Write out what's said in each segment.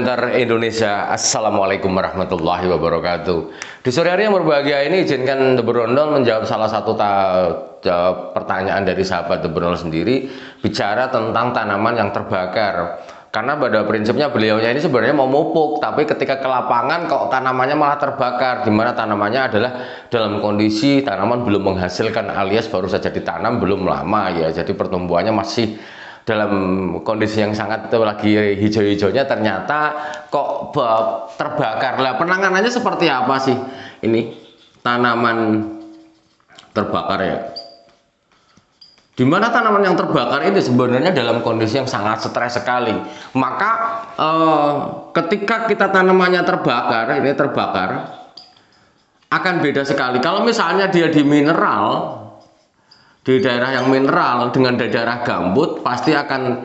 Banter Indonesia, Assalamualaikum warahmatullahi wabarakatuh. Di sore hari yang berbahagia ini, izinkan The Brondol menjawab salah satu pertanyaan dari sahabat The Brondol sendiri, bicara tentang tanaman yang terbakar. Karena pada prinsipnya beliaunya ini sebenarnya mau mupuk, tapi ketika ke lapangan kok tanamannya malah terbakar, dimana tanamannya adalah dalam kondisi tanaman belum menghasilkan, alias baru saja ditanam belum lama ya, jadi pertumbuhannya masih dalam kondisi yang sangat lagi hijau-hijaunya, ternyata kok terbakar. Lah penanganannya seperti apa sih ini tanaman terbakar ya? Dimana tanaman yang terbakar ini sebenarnya dalam kondisi yang sangat stres sekali. Maka ketika kita tanamannya terbakar, ini terbakar akan beda sekali. Kalau misalnya dia di mineral, di daerah yang mineral dengan daerah gambut, pasti akan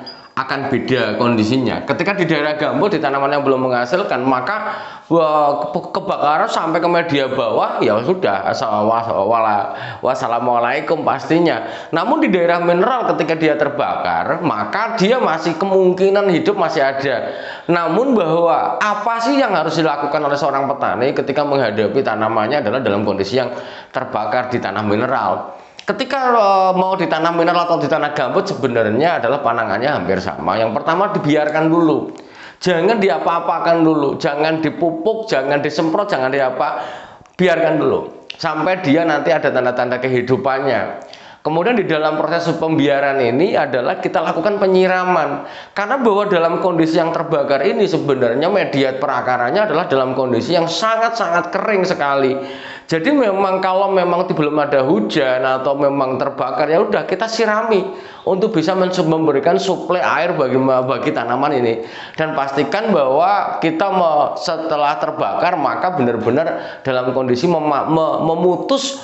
beda kondisinya. Ketika di daerah gambut, di tanaman yang belum menghasilkan, maka kebakaran sampai ke media bawah ya sudah, wassalamualaikum pastinya. Namun di daerah mineral ketika dia terbakar, maka dia masih kemungkinan hidup masih ada. Namun bahwa apa sih yang harus dilakukan oleh seorang petani ketika menghadapi tanamannya adalah dalam kondisi yang terbakar di tanah mineral. Ketika mau ditanam mineral atau di tanah gambut, sebenarnya adalah panangannya hampir sama. Yang pertama, dibiarkan dulu, jangan diapa-apakan dulu, jangan dipupuk, jangan disemprot, jangan biarkan dulu sampai dia nanti ada tanda-tanda kehidupannya. Kemudian di dalam proses pembiaran ini adalah kita lakukan penyiraman, karena bahwa dalam kondisi yang terbakar ini sebenarnya media perakarannya adalah dalam kondisi yang sangat-sangat kering sekali. Jadi memang kalau memang belum ada hujan atau memang terbakar, ya udah kita sirami untuk bisa memberikan suplai air bagi tanaman ini. Dan pastikan bahwa kita setelah terbakar maka benar-benar dalam kondisi memutus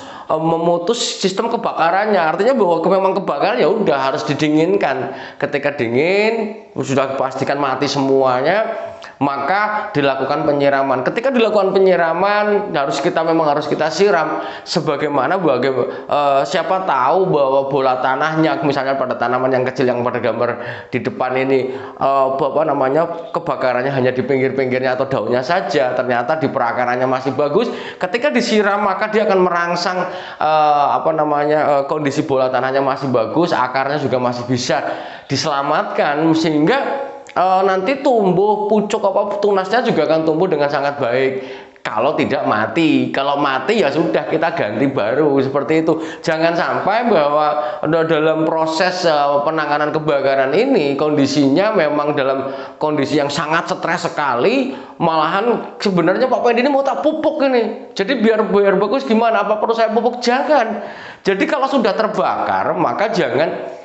sistem kebakarannya. Artinya bahwa memang kebakaran ya udah harus didinginkan. Ketika dingin sudah pastikan mati semuanya, maka dilakukan penyiraman. Ketika dilakukan penyiraman memang harus kita siram, sebagaimana siapa tahu bahwa bola tanahnya, misalnya pada tanaman yang kecil yang pada gambar di depan ini, kebakarannya hanya di pinggir-pinggirnya atau daunnya saja, ternyata di perakarannya masih bagus. Ketika disiram maka dia akan merangsang kondisi bola tanahnya masih bagus, akarnya juga masih bisa diselamatkan, sehingga nanti tumbuh pucuk tunasnya juga akan tumbuh dengan sangat baik. Kalau tidak mati, kalau mati ya sudah kita ganti baru, seperti itu. Jangan sampai bahwa dalam proses penanganan kebakaran ini kondisinya memang dalam kondisi yang sangat stres sekali, malahan sebenarnya Pak Pendi ini mau tak pupuk ini. Jadi biar bagus gimana? Apa perlu saya pupuk? Jangan. Jadi kalau sudah terbakar maka jangan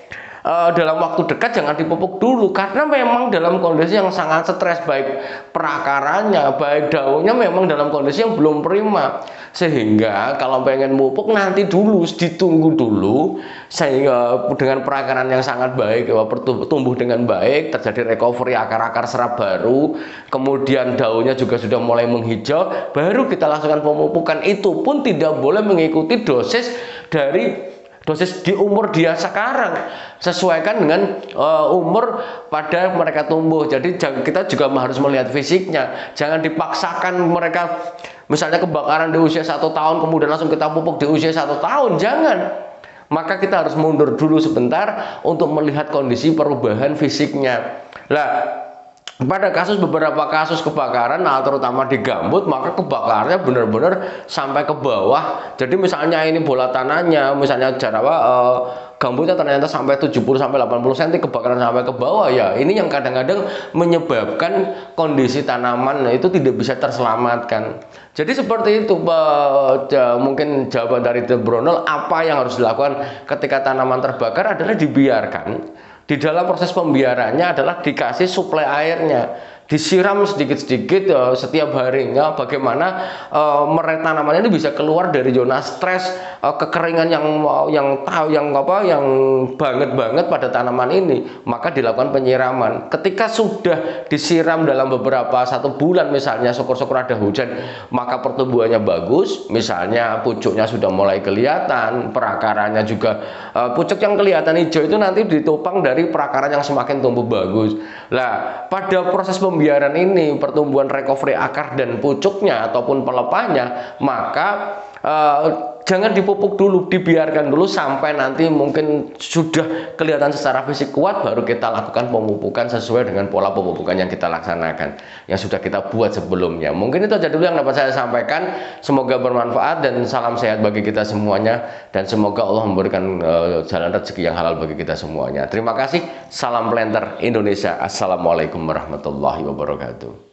dalam waktu dekat jangan dipupuk dulu, karena memang dalam kondisi yang sangat stres, baik perakarannya baik daunnya memang dalam kondisi yang belum prima, sehingga kalau pengen pupuk nanti dulu, ditunggu dulu sehingga dengan perakaran yang sangat baik, tumbuh dengan baik, terjadi recovery akar-akar serap baru, kemudian daunnya juga sudah mulai menghijau, baru kita lakukan pemupukan. Itu pun tidak boleh mengikuti dosis di umur dia sekarang, sesuaikan dengan umur pada mereka tumbuh. Jadi kita juga harus melihat fisiknya, jangan dipaksakan mereka misalnya kebakaran di usia 1 tahun kemudian langsung kita pupuk di usia 1 tahun, jangan. Maka kita harus mundur dulu sebentar untuk melihat kondisi perubahan fisiknya. Pada beberapa kasus kebakaran, terutama di gambut, maka kebakarannya benar-benar sampai ke bawah. Jadi misalnya ini bola tanahnya, misalnya jarak gambutnya ternyata sampai 70-80 cm, kebakaran sampai ke bawah, ya ini yang kadang-kadang menyebabkan kondisi tanaman itu tidak bisa terselamatkan. Jadi seperti itu mungkin jawaban dari The Brondol. Apa yang harus dilakukan ketika tanaman terbakar adalah dibiarkan. Di dalam proses pembiarannya adalah dikasih suplai airnya, disiram sedikit-sedikit setiap harinya, bagaimana tanaman ini bisa keluar dari zona stres, kekeringan yang banget pada tanaman ini. Maka dilakukan penyiraman. Ketika sudah disiram dalam beberapa 1 bulan misalnya, syukur-syukur ada hujan, maka pertumbuhannya bagus, misalnya pucuknya sudah mulai kelihatan, perakarannya juga pucuk yang kelihatan hijau itu nanti ditopang dari perakaran yang semakin tumbuh bagus. Pada proses pembiaran ini, pertumbuhan recovery akar dan pucuknya ataupun pelepahnya, maka jangan dipupuk dulu, dibiarkan dulu sampai nanti mungkin sudah kelihatan secara fisik kuat, baru kita lakukan pemupukan sesuai dengan pola pemupukan yang kita laksanakan, yang sudah kita buat sebelumnya. Mungkin itu aja dulu yang dapat saya sampaikan. Semoga bermanfaat dan salam sehat bagi kita semuanya, dan semoga Allah memberikan jalan rezeki yang halal bagi kita semuanya. Terima kasih. Salam Planter Indonesia. Assalamualaikum warahmatullahi wabarakatuh.